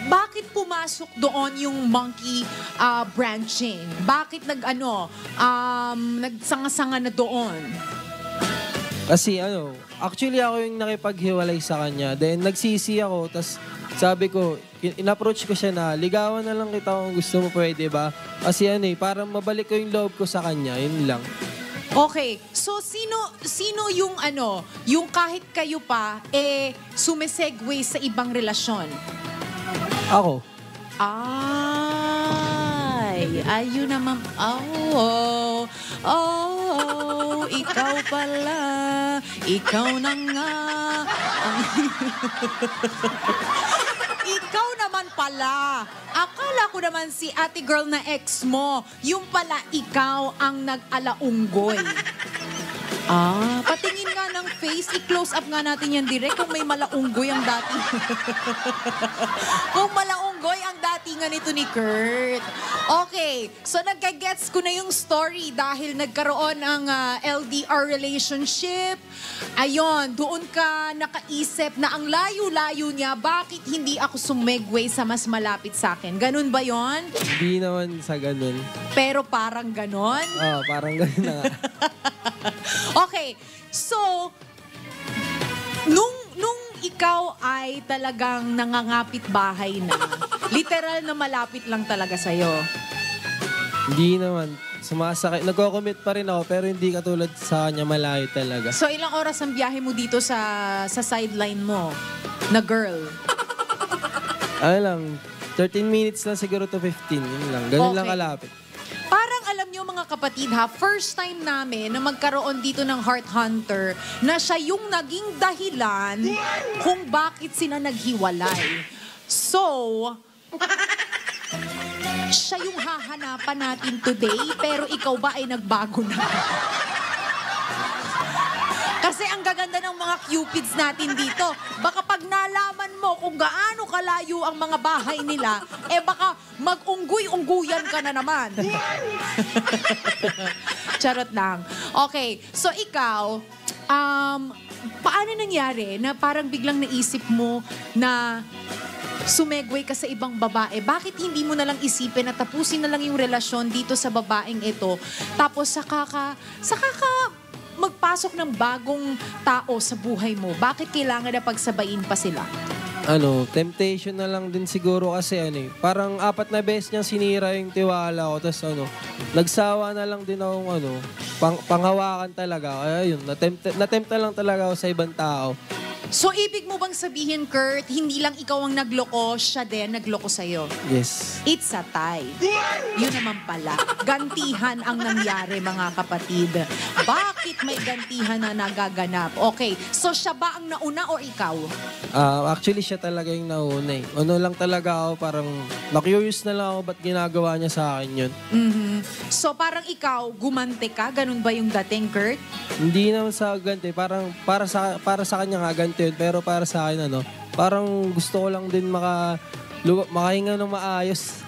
bakit pumasok doon yung monkey branching? Bakit nagsanga-sanga na doon? Kasi actually ako yung nakipaghiwalay sa kanya. Then nagsisi ako, tas sabi ko, in-approach ko siya na, ligawan na lang kita kung gusto mo, pwede ba? Kasi parang mabalik ko yung loob ko sa kanya, yun lang. Okay, so sino yung yung kahit kayo pa, sumisegue sa ibang relasyon? Ako. Ayun naman. Ikaw pala. Ikaw na nga. Ikaw naman pala. Akala ko naman si ate girl na ex mo. Yung pala ikaw ang nag-alaunggoy. Patingin nga ng face. I-close up nga natin yan direct kung may malaunggoy ang dating. Kung malaunggoy ang datingan nito ni Kurt. Okay, so nagka-gets ko na yung story dahil nagkaroon ang LDR relationship. Ayon, doon ka nakaisip na ang layo-layo niya, bakit hindi ako sumegway sa mas malapit sa akin? Ganun ba yon? Hindi naman sa ganun. Pero parang ganon? Parang ganun na nga. Okay, so, nung ikaw ay talagang nangangapit bahay na, literal na malapit lang talaga sa'yo. Hindi naman. Sumasakay. Nagko-commit pa rin ako, pero hindi katulad sa kanya malayo talaga. So, ilang oras ang biyahe mo dito sa sideline mo na girl? Ano lang, 13 minutes lang siguro to 15. Yun lang. Ganun lang kalapit. Parang alam niyo mga kapatid ha, first time namin na magkaroon dito ng Heart Hunter na siya yung naging dahilan kung bakit sila naghiwalay. So, siya yung hahanapan natin today, pero ikaw ba ay nagbago na? Kasi ang gaganda ng mga cupids natin dito, baka pag nalaman mo kung gaano kalayo ang mga bahay nila, baka mag-unggoy-ungguyan ka na naman. Charot lang. Okay, so ikaw, paano nangyari na parang biglang naisip mo na sumegway ka sa ibang babae? Bakit hindi mo na lang isipin na tapusin na lang yung relasyon dito sa babaeng ito, tapos saka ka magpasok ng bagong tao sa buhay mo? Bakit kailangan na pagsabayin pa sila? Temptation na lang din siguro kasi parang 4 na beses niyang sinira yung tiwala ko. Tapos nagsawa na lang din akong panghawakan talaga. Kaya yun, natempt na lang talaga ako sa ibang tao. So, ibig mo bang sabihin, Kurt, hindi lang ikaw ang nagloko, siya din nagloko sa'yo? Yes. It's a tie. Yun naman pala. Gantihan ang nangyari, mga kapatid. Bakit may gantihan na nagaganap? Okay, so siya ba ang nauna o ikaw? Actually, siya talaga yung nauna eh. Lang talaga ako, parang na-curious na lang ako ba't ginagawa niya sa akin yun. So, parang ikaw, gumante ka? Ganun ba yung dating, Kurt? Hindi naman sa ganti. Parang para sa kanya nga ganti yun. Pero para sa akin, parang gusto ko lang din makahinga ng maayos.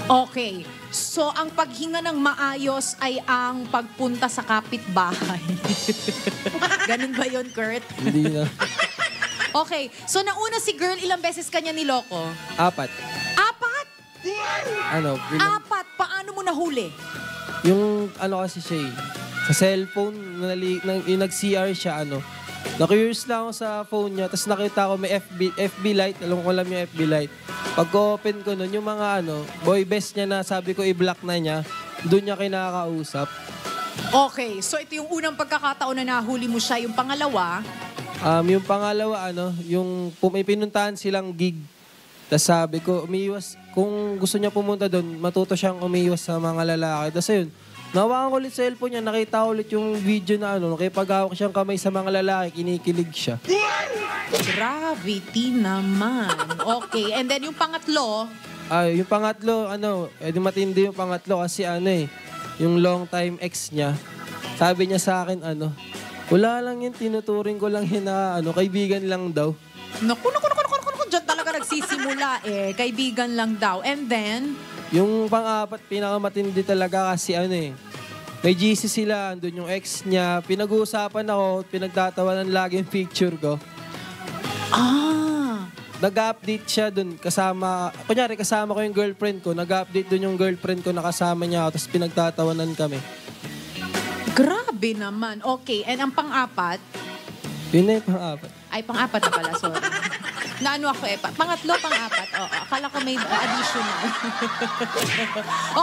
Okay. So, ang paghinga ng maayos ay ang pagpunta sa kapitbahay. Ganun ba yun, Kurt? Hindi na. Okay. So, nauna si girl, ilang beses kanya niloko? 4. 4? Apat? Paano mo nahuli? Yung kasi siya sa cellphone, yung nag-CR siya, na-curious lang ako sa phone niya, tapos nakita ko may FB light, alam ko lang yung FB light. Pag-open ko nun, yung mga boy best niya na sabi ko i-block na niya, doon niya kinakausap. Okay, so ito yung unang pagkakataon na nahuli mo siya. Yung pangalawa? Yung pangalawa, yung may pinuntahan silang gig. Tapos sabi ko, umiiwas, kung gusto niya pumunta doon, matuto siyang umiiwas sa mga lalaki. Tapos ayun, nawakan ko ulit sa cellphone niya, nakita ko ulit yung video na nakipag-hawak siyang kamay sa mga lalaki, kinikilig siya. Gravity naman. Okay, and then yung pangatlo? Yung pangatlo, matindi yung pangatlo kasi yung long time ex niya, sabi niya sa akin, wala lang yun, tinuturing ko lang yun na, kaibigan lang daw. Naku, dyan talaga nagsisimula kaibigan lang daw. And then? Yung pang-apat, pinakamatindi talaga kasi may GC sila, andun yung ex niya. Pinag-uusapan ako, pinagtatawanan lagi yung picture ko. nag-update siya dun kasama, kunyari kasama ko yung girlfriend ko, nag-update dun yung girlfriend ko na kasama niya ako, tapos pinagtatawanan kami. Grabe naman. Okay, and ang pang-apat? Yun na yung pang-apat. Ay, pang-apat na pala, sorry. Naano ako eh. Pangatlo, pang-apat. Oo, akala ko may additional.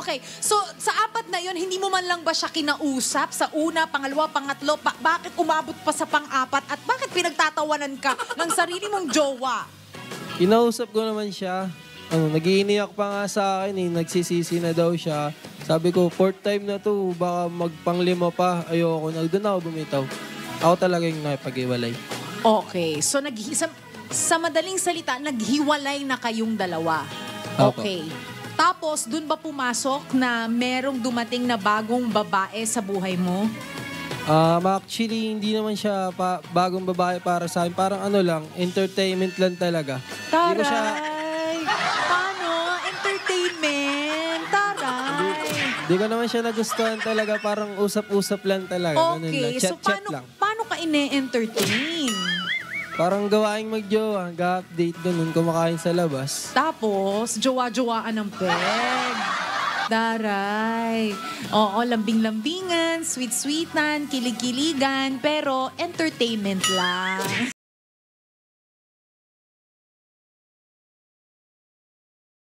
Okay, so sa apat na yun, hindi mo man lang ba siya kinausap? Sa una, pangalawa, pangatlo, bakit umabot pa sa pang-apat? At bakit pinagtatawanan ka ng sarili mong jowa? Kinausap ko naman siya. Nag-iiniyak pa nga sa akin eh. Nagsisisi na daw siya. Sabi ko, 4th time na to. Baka magpanglima pa. Ayoko. Doon ako bumitaw. Ako talaga yung nakipag-iwalay. Okay. So, sa madaling salita, naghiwalay na kayong dalawa. Opo. Okay. Tapos, dun ba pumasok na merong dumating na bagong babae sa buhay mo? Actually, hindi naman siya bagong babae para sa akin. Parang ano lang, entertainment lang talaga. Hindi ko siya... Taray! Paano? Entertainment? Taray! Hindi ko naman siya nagustuhan talaga. Parang usap-usap lang talaga. Ganun lang. Okay, so Chat-chat lang. paano ka ine-entertain? Parang gawaing mag-jowa. Ga-update ganun, kumakain sa labas. Tapos, jowa-jowaan ng peg. Daray. Oo, lambing-lambingan, sweet-sweetan, kilig-kiligan, pero entertainment lang.